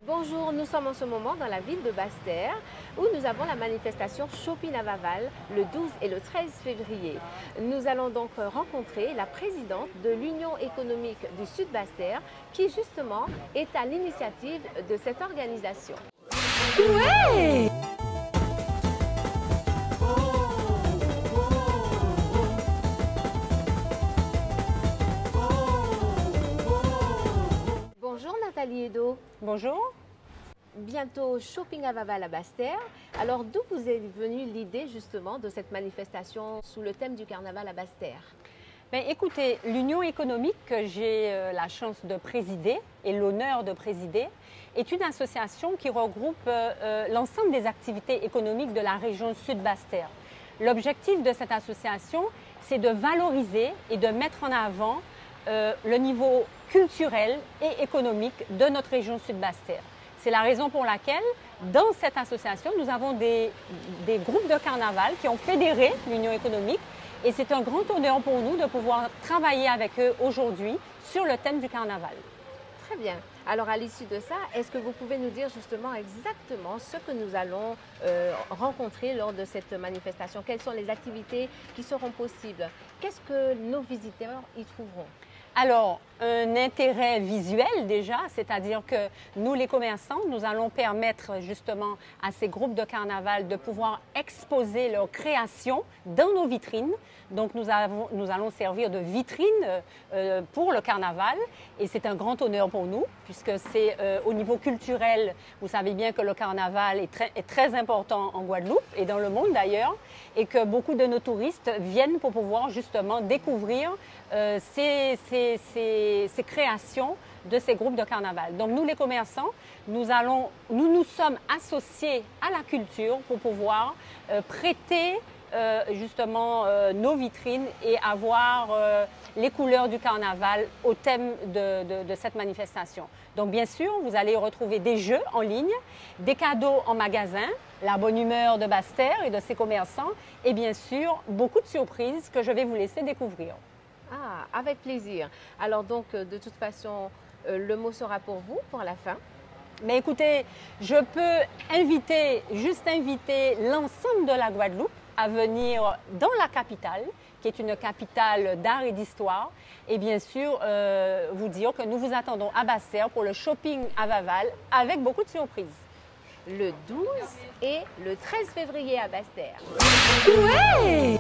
Bonjour, nous sommes en ce moment dans la ville de Basse-Terre où nous avons la manifestation Shopping à Vaval le 12 et le 13 février. Nous allons donc rencontrer la présidente de l'Union économique du Sud Basse-Terre qui justement est à l'initiative de cette organisation. Ouais! Bonjour Nathalie Edo. Bonjour. Bientôt Shopping à Vaval à Basse-Terre. Alors d'où vous est venue l'idée justement de cette manifestation sous le thème du carnaval à Basse-Terre? Ben, écoutez, l'Union économique que j'ai la chance de présider et l'honneur de présider est une association qui regroupe l'ensemble des activités économiques de la région Sud Basse-Terre. L'objectif de cette association, c'est de valoriser et de mettre en avant le niveau culturel et économique de notre région Sud Basse-Terre. C'est la raison pour laquelle, dans cette association, nous avons des groupes de carnaval qui ont fédéré l'Union économique et c'est un grand honneur pour nous de pouvoir travailler avec eux aujourd'hui sur le thème du carnaval. Très bien. Alors à l'issue de ça, est-ce que vous pouvez nous dire justement exactement ce que nous allons rencontrer lors de cette manifestation? Quelles sont les activités qui seront possibles? Qu'est-ce que nos visiteurs y trouveront? Alors, un intérêt visuel déjà, c'est-à-dire que nous, les commerçants, nous allons permettre justement à ces groupes de carnaval de pouvoir exposer leurs créations dans nos vitrines. Donc, nous allons servir de vitrine pour le carnaval et c'est un grand honneur pour nous puisque c'est au niveau culturel, vous savez bien que le carnaval est très important en Guadeloupe et dans le monde d'ailleurs et que beaucoup de nos touristes viennent pour pouvoir justement découvrir ces créations de ces groupes de carnaval. Donc nous les commerçants, nous sommes associés à la culture pour pouvoir prêter justement nos vitrines et avoir les couleurs du carnaval au thème de cette manifestation. Donc bien sûr, vous allez retrouver des jeux en ligne, des cadeaux en magasin, la bonne humeur de Basse-Terre et de ses commerçants et bien sûr beaucoup de surprises que je vais vous laisser découvrir. Ah, avec plaisir. Alors donc, de toute façon, le mot sera pour vous, pour la fin. Mais écoutez, je peux juste inviter l'ensemble de la Guadeloupe à venir dans la capitale, qui est une capitale d'art et d'histoire, et bien sûr, vous dire que nous vous attendons à Basse-Terre pour le shopping à Vaval avec beaucoup de surprises. Le 12 et le 13 février à Basse-Terre. Ouais!